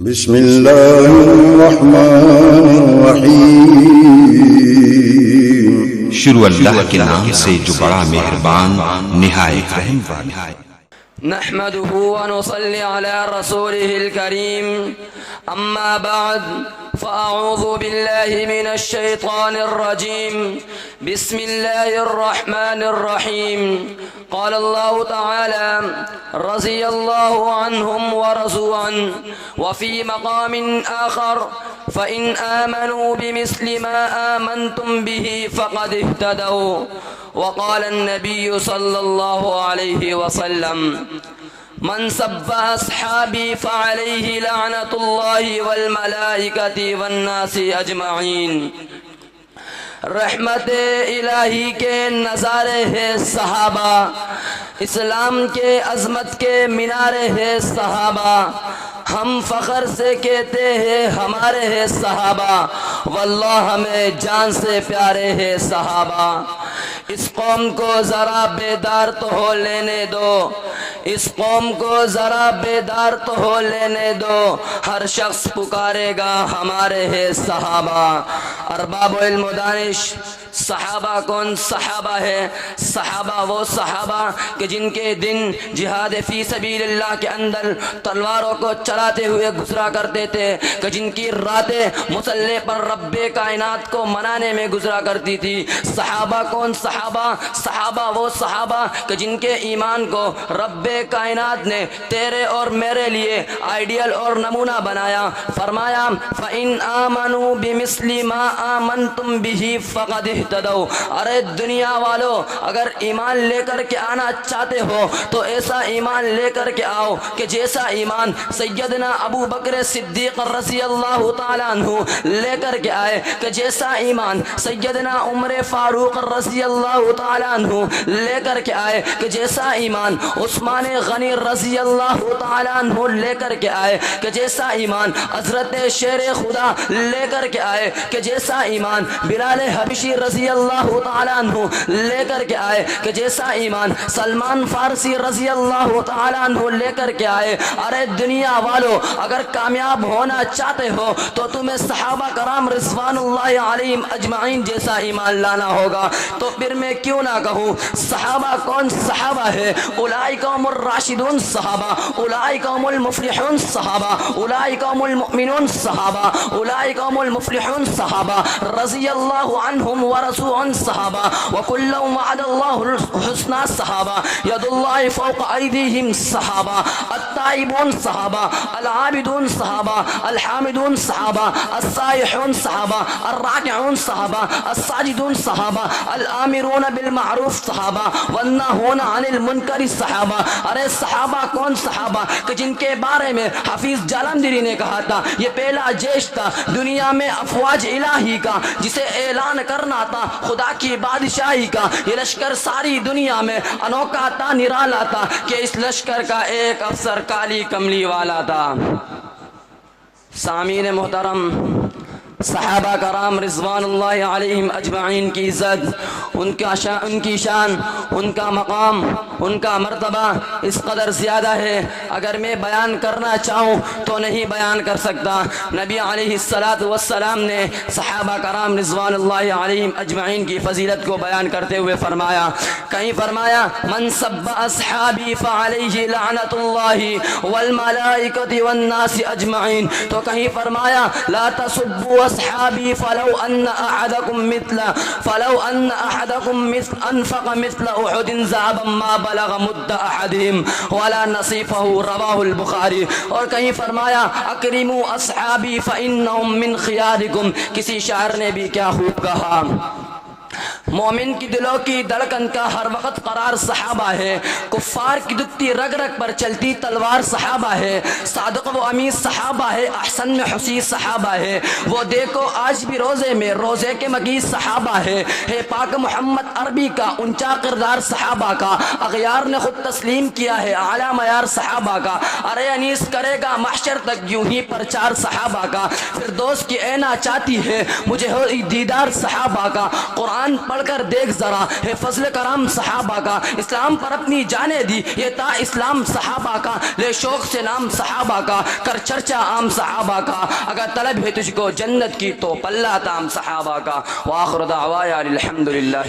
بسم اللہ الرحمن الرحیم شروع اللہ کے نام سے جو بڑا مہربان نہایت رحم والا ہے۔ نحمده ونصلي على رسوله الكريم أما بعد فأعوذ بالله من الشيطان الرجيم بسم الله الرحمن الرحيم قال الله تعالى رضي الله عنهم ورضوا عنه وفي مقام آخر فإن آمنوا بمثل ما آمنتم به فقد اهتدوا وقال النبي صلى الله عليه وسلم من سب أصحابي فعليه لعنة الله والملائكة والناس أجمعين۔ رحمت الہی کے نظارے ہیں صحابہ، اسلام کے عظمت کے مینارے ہیں صحابہ، ہم فخر سے کہتے ہیں ہمارے ہیں صحابہ، واللہ ہمیں جان سے پیارے ہیں صحابہ۔ اس قوم کو ذرا بیدار تو ہو لینے دو، اس قوم کو ذرا بیدار تو ہو لینے دو، ہر شخص پکارے گا ہمارے ہیں صحابہ۔ ارباب علم و دانش، صحابہ کون صحابہ ہے؟ صحابہ وہ صحابہ کہ جن کے دن جہاد فی سبیل اللہ کے اندر تلواروں کو چلاتے ہوئے گزرا کرتے تھے، کہ جن کی راتیں مسلح پر رب کائنات کو منانے میں گزرا کرتی تھی۔ صحابہ کون صحابہ؟ صحابہ وہ صحابہ کہ جن کے ایمان کو رب کائنات نے تیرے اور میرے لیے آئیڈیل اور نمونہ بنایا۔ فرمایا فَإِنْ آمَنُوا بِمِثْلِ مَا آمَنْتُمْ بِهِ فَقَدْ اهْتَدَوْا۔ ارے دنیا والو، اگر ایمان لے کر کے آنا چاہتے ہو تو ایسا ایمان لے کر کے آؤ کہ جیسا ایمان سیدنا ابو بکر صدیق رضی اللہ تعالیٰ عنہ لے کر کے آئے، کہ جیسا ایمان سیدنا عمر فاروق رضی اللہ تعالیٰ عنہ لے کر کے آئے، کہ جیسا ایمان عثمان غنی رضی اللہ تعالیٰ عنہ لے کر کے آئے، کہ جیسا ایمان حضرت شیر خدا لے کر کے آئے، کہ جیسا ایمان بلال حبشی رضی اللہ تعالیٰ عنہ لے کر کے آئے، کہ جیسا ایمان سلمان فارسی رضی اللہ تعالیٰ عنہ لے کر کے آئے۔ ارے دنیا والو، اگر کامیاب ہونا چاہتے ہو تو تمہیں صحابہ کرام رضوان اللہ علیہم اجمعین جیسا ایمان لانا ہوگا۔ تو پھر میں کیوں نہ کہوں صحابہ کون صحابہ ہے؟ اولئک هم الراشدون صحابہ، اولئک هم المفلحون صحابہ، اولئک هم المؤمنون صحابہ، اولئک هم المفلحون صحابہ، رضی اللہ عنہم ورضوا عن صحابہ، وکلا وعد اللہ الحسنى صحابہ، ید اللہ فوق ایدیہم صحابہ، التائبون صحابہ، العابدون صحابہ، الحامدون صحابہ، السائحون صحابہ، الراکعون صحابہ، الساجدون صحابہ، الآمرون بالمعروف صحابہ، والناہون عن المنکر صحابہ۔ ارے صحابہ کون صحابہ کہ جن کے بارے میں حفیظ جالندھری نے کہا تھا یہ پہلا جیش تھا دنیا میں افواج الہی کا، جسے اعلان کرنا تھا خدا کی بادشاہی کا۔ یہ لشکر ساری دنیا میں انوکھا تھا، نرالا تھا، کہ اس لشکر کا ایک افسر کالی کملی والا تھا۔ سامعین محترم، صحابہ کرام رضوان اللہ علیہم اجمعین کی عزت، ان کی شان، ان کا مقام، ان کا مرتبہ اس قدر زیادہ ہے، اگر میں بیان کرنا چاہوں تو نہیں بیان کر سکتا۔ نبی علیہ السلام نے صحابہ کرام رضوان اللہ علیہم اجمعین کی فضیلت کو بیان کرتے ہوئے فرمایا، کہیں فرمایا من سب اصحابی فعلیہ لعنت اللہ والملائکۃ والناس اجمعین، تو کہیں فرمایا لا تسبوا اصحابی فلو ان احدکم انفق مثل احد ذهبا ما بلغ مد احدهم ولا نصیفہ، رواہ البخاری۔ اور کہیں فرمایا اکرموا اصحابی فانہم من خیارکم۔ کسی شاعر نے بھی کیا خوب کہا، مومن کی دلوں کی دھڑکن کا ہر وقت قرار صحابہ ہے، کفار کی دکتی رگ رگ پر چلتی تلوار صحابہ ہے، صادق و امین صحابہ ہے، احسن میں حسی صحابہ ہے، وہ دیکھو آج بھی روزے میں روزے کے مگی صحابہ ہے پاک محمد عربی کا اونچا کردار صحابہ کا، اغیار نے خود تسلیم کیا ہے اعلیٰ معیار صحابہ کا۔ ارے انیس کرے گا محشر تک یوں ہی پرچار صحابہ کا، فردوس کی اینا چاہتی ہے مجھے ہو دیدار صحابہ کا۔ قرآن پڑھ کر دیکھ ذرا ہے فضل کرام صحابہ کا، اسلام پر اپنی جانیں دی یہ تا اسلام صحابہ کا، لے شوق سے نام صحابہ کا، کر چرچا عام صحابہ کا، اگر طلب ہے تجھ کو جنت کی تو پلہ تام صحابہ کا۔ وآخر دعوایا الحمدللہ۔